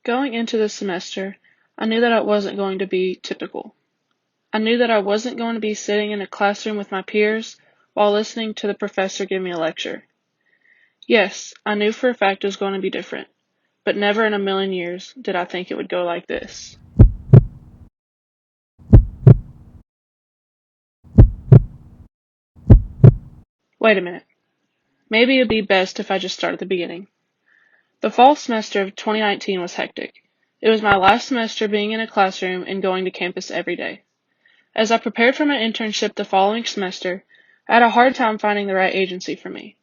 Going into this semester, I knew that it wasn't going to be typical. I knew that I wasn't going to be sitting in a classroom with my peers while listening to the professor give me a lecture. Yes, I knew for a fact it was going to be different, but never in a million years did I think it would go like this. Wait a minute. Maybe it'd be best if I just start at the beginning. The fall semester of 2019 was hectic. It was my last semester being in a classroom and going to campus every day. As I prepared for my internship the following semester, I had a hard time finding the right agency for me.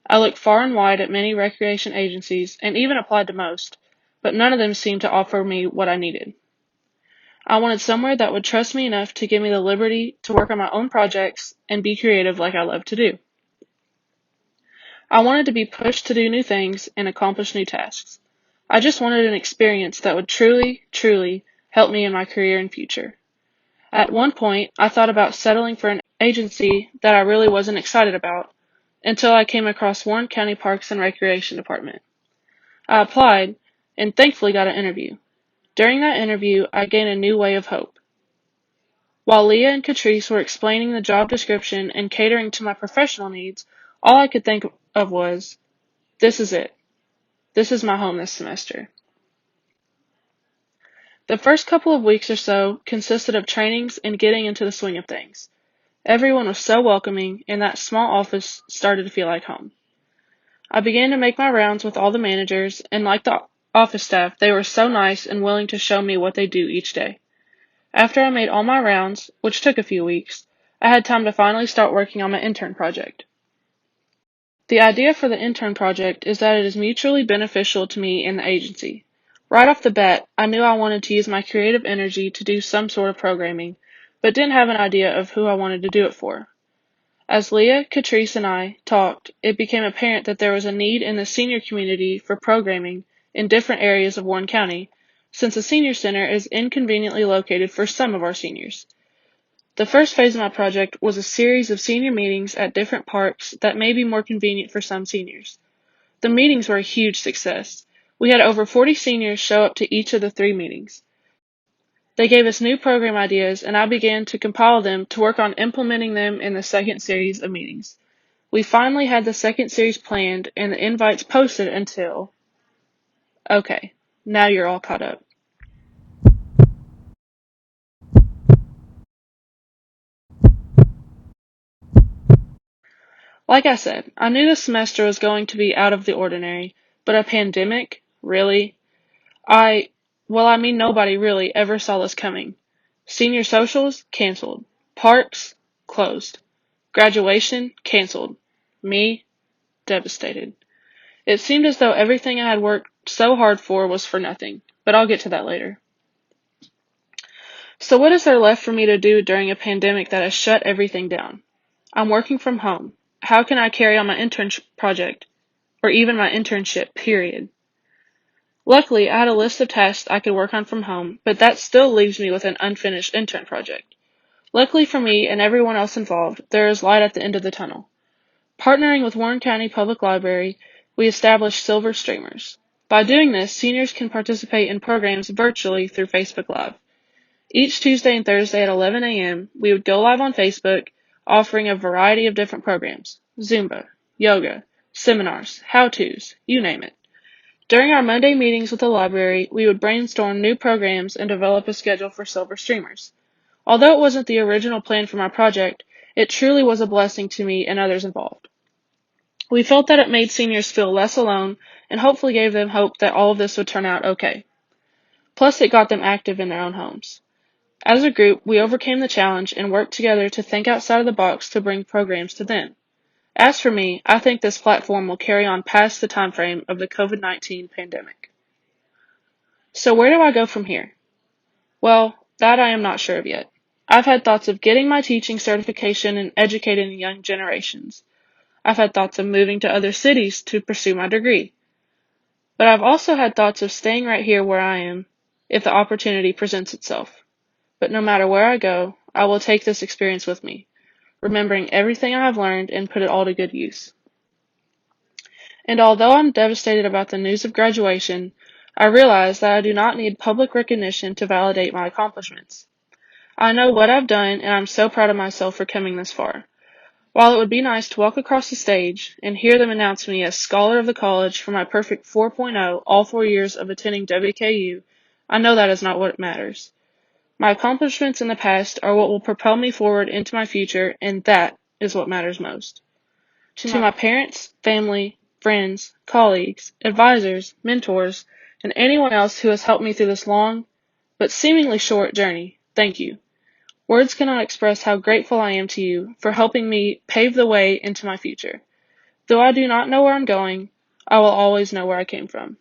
I looked far and wide at many recreation agencies and even applied to most, but none of them seemed to offer me what I needed. I wanted somewhere that would trust me enough to give me the liberty to work on my own projects and be creative like I love to do. I wanted to be pushed to do new things and accomplish new tasks. I just wanted an experience that would truly help me in my career and future. At one point, I thought about settling for an agency that I really wasn't excited about until I came across Warren County Parks and Recreation Department. I applied and thankfully got an interview. During that interview, I gained a new way of hope. While Leah and Catrice were explaining the job description and catering to my professional needs, all I could think of was, this is it. This is my home this semester. The first couple of weeks or so consisted of trainings and getting into the swing of things. Everyone was so welcoming, and that small office started to feel like home. I began to make my rounds with all the managers, and like the office staff, they were so nice and willing to show me what they do each day. After I made all my rounds, which took a few weeks, I had time to finally start working on my intern project. The idea for the intern project is that it is mutually beneficial to me and the agency. Right off the bat, I knew I wanted to use my creative energy to do some sort of programming, but didn't have an idea of who I wanted to do it for. As Leah, Catrice, and I talked, it became apparent that there was a need in the senior community for programming in different areas of Warren County, since the senior center is inconveniently located for some of our seniors. The first phase of my project was a series of senior meetings at different parks that may be more convenient for some seniors. The meetings were a huge success. We had over 40 seniors show up to each of the 3 meetings. They gave us new program ideas, and I began to compile them to work on implementing them in the second series of meetings. We finally had the second series planned and the invites posted until... Okay, now you're all caught up. Like I said, I knew the semester was going to be out of the ordinary, but a pandemic? Really? Nobody really ever saw this coming. Senior socials? Canceled. Parks? Closed. Graduation? Canceled. Me? Devastated. It seemed as though everything I had worked so hard for was for nothing, but I'll get to that later. So what is there left for me to do during a pandemic that has shut everything down? I'm working from home. How can I carry on my internship project? Or even my internship, period? Luckily, I had a list of tasks I could work on from home, but that still leaves me with an unfinished intern project. Luckily for me and everyone else involved, there is light at the end of the tunnel. Partnering with Warren County Public Library, we established Silver Streamers. By doing this, seniors can participate in programs virtually through Facebook Live. Each Tuesday and Thursday at 11 a.m., we would go live on Facebook, offering a variety of different programs: Zumba, yoga, seminars, how-tos, you name it. During our Monday meetings with the library, we would brainstorm new programs and develop a schedule for Silver Streamers. Although it wasn't the original plan for my project, it truly was a blessing to me and others involved. We felt that it made seniors feel less alone and hopefully gave them hope that all of this would turn out okay. Plus, it got them active in their own homes. As a group, we overcame the challenge and worked together to think outside of the box to bring programs to them. As for me, I think this platform will carry on past the time frame of the COVID-19 pandemic. So where do I go from here? Well, that I am not sure of yet. I've had thoughts of getting my teaching certification and educating young generations. I've had thoughts of moving to other cities to pursue my degree. But I've also had thoughts of staying right here where I am if the opportunity presents itself. But no matter where I go, I will take this experience with me, remembering everything I have learned and put it all to good use. And although I'm devastated about the news of graduation, I realize that I do not need public recognition to validate my accomplishments. I know what I've done, and I'm so proud of myself for coming this far. While it would be nice to walk across the stage and hear them announce me as Scholar of the College for my perfect 4.0 all 4 years of attending WKU, I know that is not what matters. My accomplishments in the past are what will propel me forward into my future, and that is what matters most. To my parents, family, friends, colleagues, advisors, mentors, and anyone else who has helped me through this long, but seemingly short journey, thank you. Words cannot express how grateful I am to you for helping me pave the way into my future. Though I do not know where I'm going, I will always know where I came from.